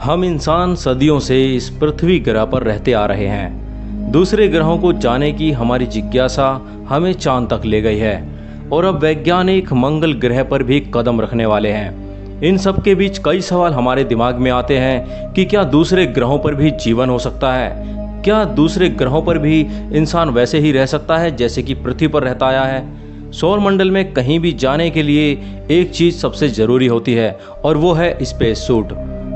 हम इंसान सदियों से इस पृथ्वी ग्रह पर रहते आ रहे हैं। दूसरे ग्रहों को जाने की हमारी जिज्ञासा हमें चांद तक ले गई है और अब वैज्ञानिक मंगल ग्रह पर भी कदम रखने वाले हैं। इन सब के बीच कई सवाल हमारे दिमाग में आते हैं कि क्या दूसरे ग्रहों पर भी जीवन हो सकता है? क्या दूसरे ग्रहों पर भी इंसान वैसे ही रह सकता है जैसे कि पृथ्वी पर रहता आया है? सौर मंडल में कहीं भी जाने के लिए एक चीज सबसे जरूरी होती है और वो है स्पेस सूट।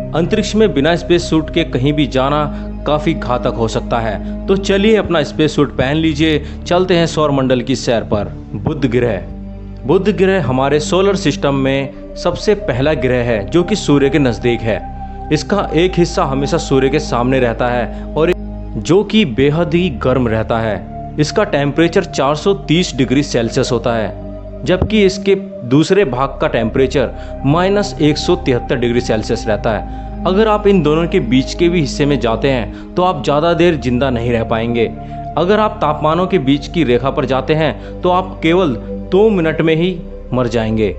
अंतरिक्ष में बिना स्पेस सूट के कहीं भी जाना काफी घातक हो सकता है। तो चलिए अपना स्पेस सूट पहन लीजिए, चलते हैं सौर मंडल की सैर पर। बुध ग्रह हमारे सोलर सिस्टम में सबसे पहला ग्रह है जो कि सूर्य के नजदीक है। इसका एक हिस्सा हमेशा सूर्य के सामने रहता है और जो कि बेहद ही गर्म रहता है। इसका टेम्परेचर 430 डिग्री सेल्सियस होता है, जबकि इसके दूसरे भाग का टेम्परेचर -173 डिग्री सेल्सियस रहता है। अगर आप इन दोनों के बीच के भी हिस्से में जाते हैं तो आप ज़्यादा देर जिंदा नहीं रह पाएंगे। अगर आप तापमानों के बीच की रेखा पर जाते हैं तो आप केवल 2 मिनट में ही मर जाएंगे।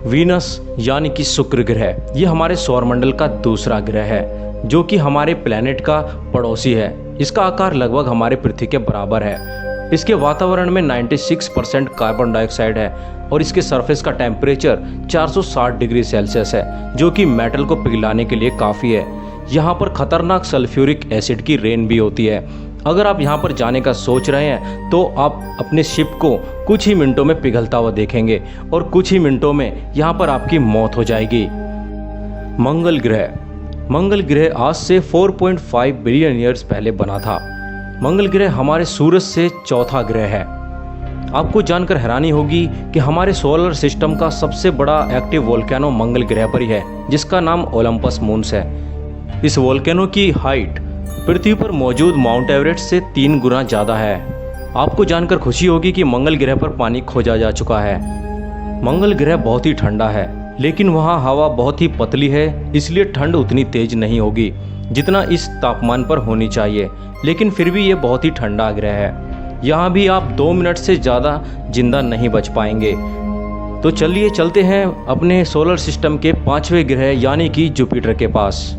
वीनस यानी कि शुक्र ग्रह, ये हमारे सौरमंडल का दूसरा ग्रह है जो कि हमारे प्लेनेट का पड़ोसी है। इसका आकार लगभग हमारे पृथ्वी के बराबर है। इसके वातावरण में 96% कार्बन डाइऑक्साइड है और इसके सरफेस का टेम्परेचर 460 डिग्री सेल्सियस है, जो कि मेटल को पिघलाने के लिए काफ़ी है। यहाँ पर खतरनाक सल्फ्यूरिक एसिड की रेन भी होती है। अगर आप यहाँ पर जाने का सोच रहे हैं तो आप अपने शिप को कुछ ही मिनटों में पिघलता हुआ देखेंगे और कुछ ही मिनटों में यहाँ पर आपकी मौत हो जाएगी। मंगल ग्रह आज से 4.5 बिलियन ईयर्स पहले बना था। मंगल ग्रह हमारे सूरज से चौथा ग्रह है। आपको जानकर हैरानी होगी कि हमारे सोलर सिस्टम का सबसे बड़ा एक्टिव वोल्केनो मंगल ग्रह पर ही है, जिसका नाम ओलंपस मून्स है। इस वोल्केनो की हाइट पृथ्वी पर मौजूद माउंट एवरेस्ट से 3 गुना ज़्यादा है। आपको जानकर खुशी होगी कि मंगल ग्रह पर पानी खोजा जा चुका है। मंगल ग्रह बहुत ही ठंडा है, लेकिन वहाँ हवा बहुत ही पतली है, इसलिए ठंड उतनी तेज नहीं होगी जितना इस तापमान पर होनी चाहिए। लेकिन फिर भी ये बहुत ही ठंडा ग्रह है। यहाँ भी आप 2 मिनट से ज़्यादा जिंदा नहीं बच पाएंगे। तो चलिए चलते हैं अपने सोलर सिस्टम के 5वें ग्रह यानी कि जुपिटर के पास।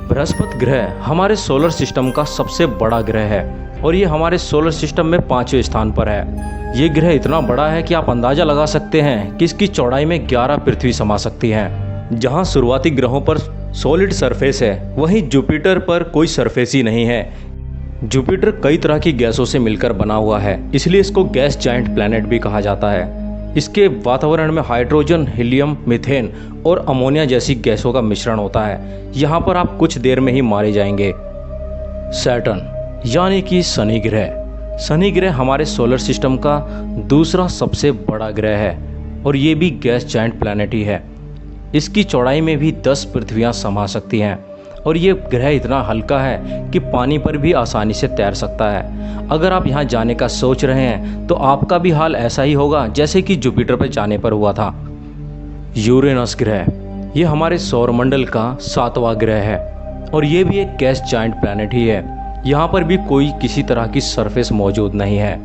बृहस्पति ग्रह हमारे सोलर सिस्टम का सबसे बड़ा ग्रह है और ये हमारे सोलर सिस्टम में 5वें स्थान पर है। ये ग्रह इतना बड़ा है कि आप अंदाज़ा लगा सकते हैं कि इसकी चौड़ाई में 11 पृथ्वी समा सकती हैं। जहाँ शुरुआती ग्रहों पर सॉलिड सरफेस है, वहीं जुपिटर पर कोई सरफेस ही नहीं है। जुपिटर कई तरह की गैसों से मिलकर बना हुआ है, इसलिए इसको गैस जायंट प्लैनेट भी कहा जाता है। इसके वातावरण में हाइड्रोजन, हीलियम, मीथेन और अमोनिया जैसी गैसों का मिश्रण होता है। यहाँ पर आप कुछ देर में ही मारे जाएंगे। सैटर्न यानी कि शनि ग्रह हमारे सोलर सिस्टम का दूसरा सबसे बड़ा ग्रह है और ये भी गैस जायंट प्लैनेट ही है। इसकी चौड़ाई में भी 10 पृथ्वियाँ समा सकती हैं और ये ग्रह इतना हल्का है कि पानी पर भी आसानी से तैर सकता है। अगर आप यहाँ जाने का सोच रहे हैं तो आपका भी हाल ऐसा ही होगा जैसे कि जुपिटर पर जाने पर हुआ था। यूरेनस ग्रह, ये हमारे सौरमंडल का 7वां ग्रह है और ये भी एक गैस जायंट प्लैनेट ही है। यहाँ पर भी कोई किसी तरह की सरफेस मौजूद नहीं है।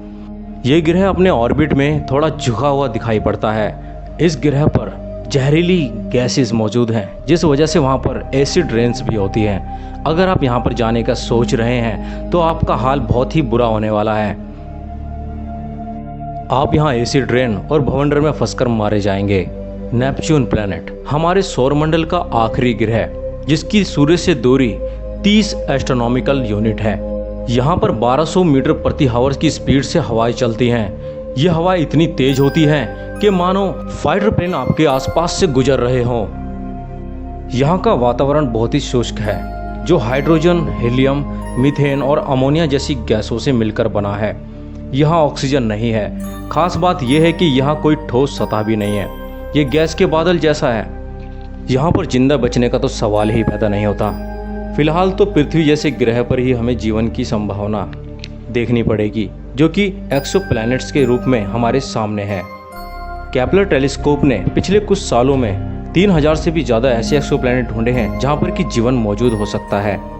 ये ग्रह अपने ऑर्बिट में थोड़ा झुका हुआ दिखाई पड़ता है। इस ग्रह पर जहरीली गैसेस मौजूद हैं, जिस वजह से वहाँ पर एसिड रेन्स भी होती हैं। अगर आप यहाँ पर जाने का सोच रहे हैं तो आपका हाल बहुत ही बुरा होने वाला है। आप यहाँ एसिड रेन और भवंडर में फंसकर मारे जाएंगे। नेपच्यून प्लैनेट हमारे सौरमंडल का आखिरी ग्रह, जिसकी सूर्य से दूरी 30 एस्ट्रोनॉमिकल यूनिट है। यहाँ पर 1200 मीटर प्रति आवर की स्पीड से हवाएं चलती हैं। ये हवा इतनी तेज होती है कि मानो फाइटर प्लेन आपके आसपास से गुजर रहे हों। यहाँ का वातावरण बहुत ही शुष्क है, जो हाइड्रोजन, हीलियम, मीथेन और अमोनिया जैसी गैसों से मिलकर बना है। यहाँ ऑक्सीजन नहीं है। खास बात यह है कि यहाँ कोई ठोस सतह भी नहीं है, ये गैस के बादल जैसा है। यहाँ पर जिंदा बचने का तो सवाल ही पैदा नहीं होता। फिलहाल तो पृथ्वी जैसे ग्रह पर ही हमें जीवन की संभावना देखनी पड़ेगी, जो कि एक्सोप्लैनेट्स के रूप में हमारे सामने है। केपलर टेलीस्कोप ने पिछले कुछ सालों में 3000 से भी ज़्यादा ऐसे एक्सोप्लैनेट ढूंढे हैं जहाँ पर कि जीवन मौजूद हो सकता है।